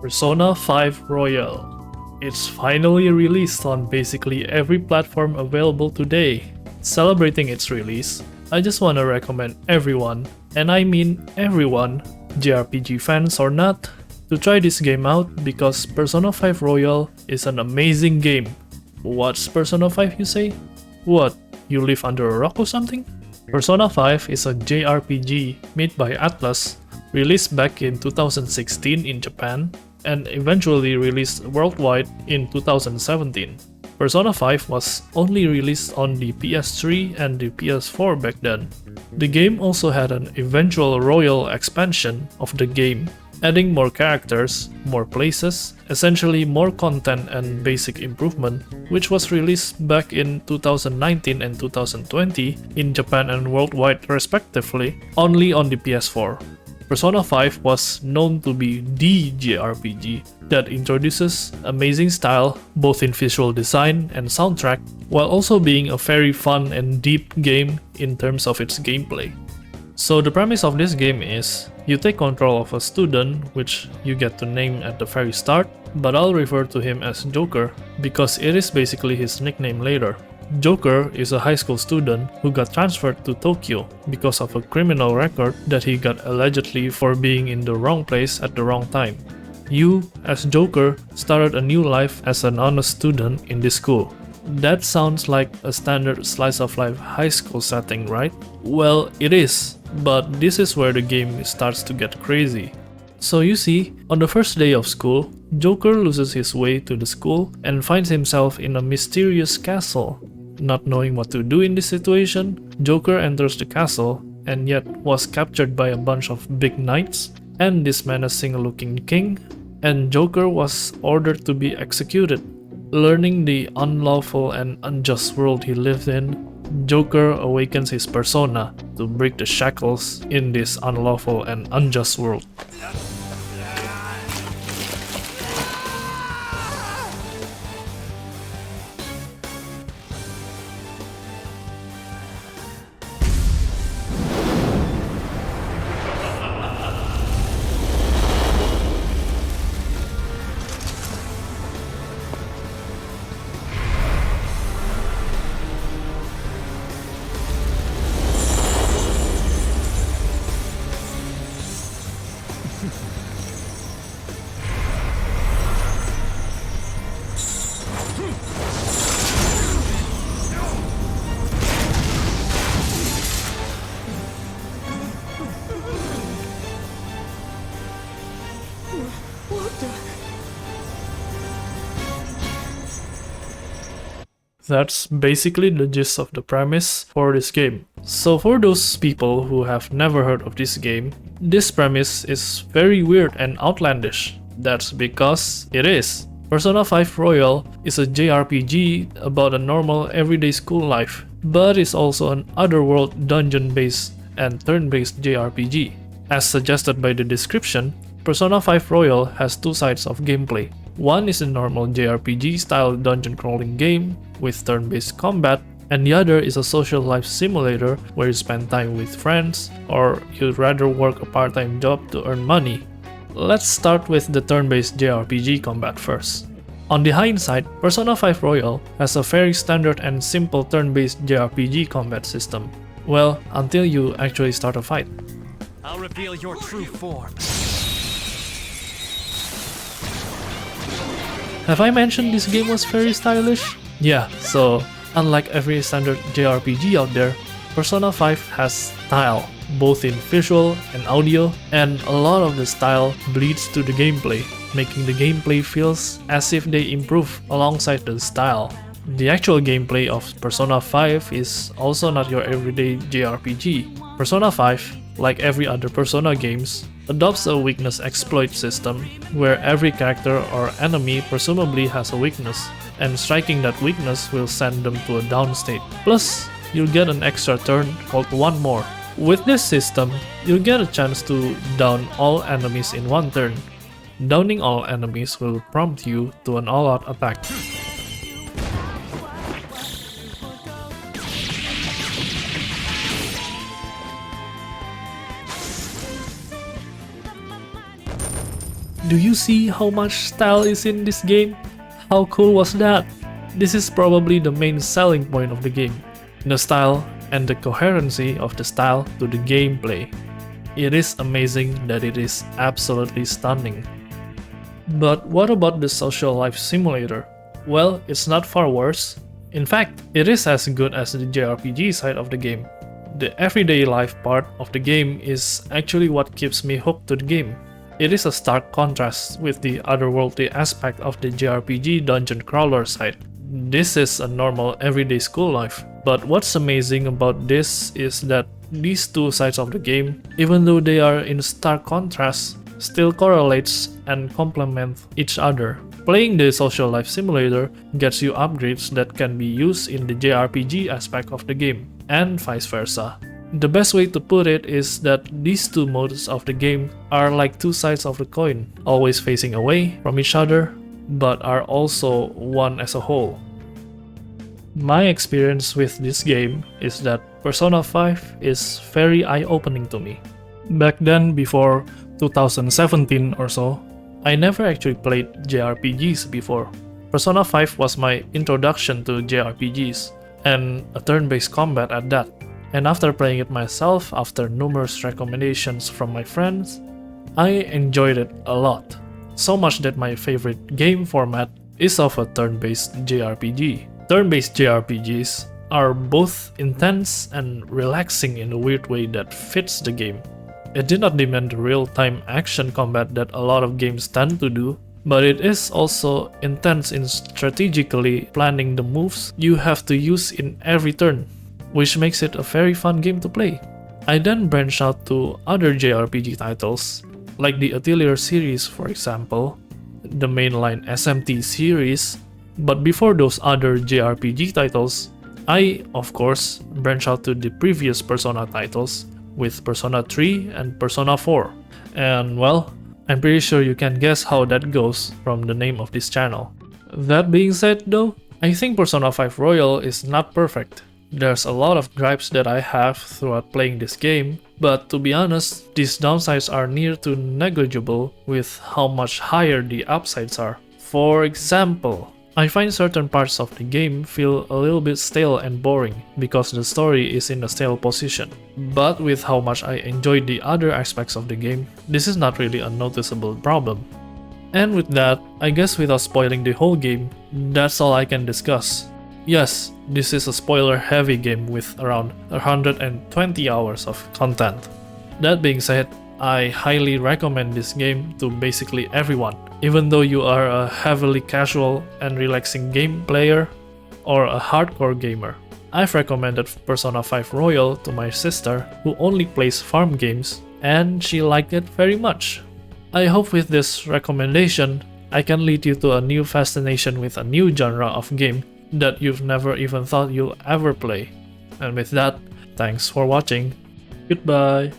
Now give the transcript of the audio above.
Persona 5 Royal. It's finally released on basically every platform available today. Celebrating its release, I just wanna recommend everyone, and I mean everyone, JRPG fans or not, to try this game out because Persona 5 Royal is an amazing game. What's Persona 5, you say? What, you live under a rock or something? Persona 5 is a JRPG made by Atlus, released back in 2016 in Japan, and eventually released worldwide in 2017. Persona 5 was only released on the PS3 and the PS4 back then. The game also had an eventual Royal expansion of the game, adding more characters, more places, essentially more content and basic improvement, which was released back in 2019 and 2020 in Japan and worldwide respectively, only on the PS4. Persona 5 was known to be the JRPG that introduces amazing style both in visual design and soundtrack, while also being a very fun and deep game in terms of its gameplay. So the premise of this game is, you take control of a student which you get to name at the very start, but I'll refer to him as Joker because it is basically his nickname later. Joker is a high school student who got transferred to Tokyo because of a criminal record that he got allegedly for being in the wrong place at the wrong time. You, as Joker, started a new life as an honest student in this school. That sounds like a standard slice of life high school setting, right? Well, it is, but this is where the game starts to get crazy. So you see, on the first day of school, Joker loses his way to the school and finds himself in a mysterious castle. Not knowing what to do in this situation, Joker enters the castle and yet was captured by a bunch of big knights and this menacing looking king, and Joker was ordered to be executed. Learning the unlawful and unjust world he lived in, Joker awakens his persona to break the shackles in this unlawful and unjust world. That's basically the gist of the premise for this game. So for those people who have never heard of this game, this premise is very weird and outlandish. That's because it is. Persona 5 Royal is a JRPG about a normal everyday school life, but it's also an otherworld dungeon-based and turn-based JRPG. As suggested by the description, Persona 5 Royal has two sides of gameplay. One is a normal JRPG style dungeon crawling game with turn-based combat, and the other is a social life simulator where you spend time with friends or you'd rather work a part-time job to earn money. Let's start with the turn-based JRPG combat first. On the hindsight, Persona 5 Royal has a very standard and simple turn-based JRPG combat system. Well, until you actually start a fight. I'll reveal your true form. Have I mentioned this game was very stylish? Yeah, so unlike every standard JRPG out there, Persona 5 has style, both in visual and audio, and a lot of the style bleeds to the gameplay, making the gameplay feels as if they improve alongside the style. The actual gameplay of Persona 5 is also not your everyday JRPG. Persona 5, like every other Persona games, adopts a weakness exploit system where every character or enemy presumably has a weakness, and striking that weakness will send them to a down state. Plus, you'll get an extra turn called One More. With this system, you'll get a chance to down all enemies in one turn. Downing all enemies will prompt you to an all-out attack. Do you see how much style is in this game? How cool was that? This is probably the main selling point of the game. The style and the coherency of the style to the gameplay. It is amazing that it is absolutely stunning. But what about the social life simulator? Well, it's not far worse. In fact, it is as good as the JRPG side of the game. The everyday life part of the game is actually what keeps me hooked to the game. It is a stark contrast with the otherworldly aspect of the JRPG dungeon crawler side. This is a normal everyday school life. But what's amazing about this is that these two sides of the game, even though they are in stark contrast, still correlates and complement each other. Playing the social life simulator gets you upgrades that can be used in the JRPG aspect of the game, and vice versa. The best way to put it is that these two modes of the game are like two sides of the coin, always facing away from each other, but are also one as a whole. My experience with this game is that Persona 5 is very eye-opening to me. Back then, before 2017 or so, I never actually played JRPGs before. Persona 5 was my introduction to JRPGs, and a turn-based combat at that. And after playing it myself, after numerous recommendations from my friends, I enjoyed it a lot. So much that my favorite game format is of a turn-based JRPG. Turn-based JRPGs are both intense and relaxing in a weird way that fits the game. It did not demand the real-time action combat that a lot of games tend to do, but it is also intense in strategically planning the moves you have to use in every turn, which makes it a very fun game to play. I then branched out to other JRPG titles, like the Atelier series for example, the mainline SMT series, but before those other JRPG titles, I, of course, branched out to the previous Persona titles, with Persona 3 and Persona 4. And well, I'm pretty sure you can guess how that goes from the name of this channel. That being said though, I think Persona 5 Royal is not perfect. There's a lot of gripes that I have throughout playing this game, but to be honest, these downsides are near to negligible with how much higher the upsides are. For example, I find certain parts of the game feel a little bit stale and boring because the story is in a stale position. But with how much I enjoyed the other aspects of the game, this is not really a noticeable problem. And with that, I guess without spoiling the whole game, that's all I can discuss. Yes, this is a spoiler-heavy game with around 120 hours of content. That being said, I highly recommend this game to basically everyone, even though you are a heavily casual and relaxing game player or a hardcore gamer. I've recommended Persona 5 Royal to my sister who only plays farm games, and she liked it very much. I hope with this recommendation, I can lead you to a new fascination with a new genre of game that you've never even thought you'll ever play. And with that, thanks for watching. Goodbye.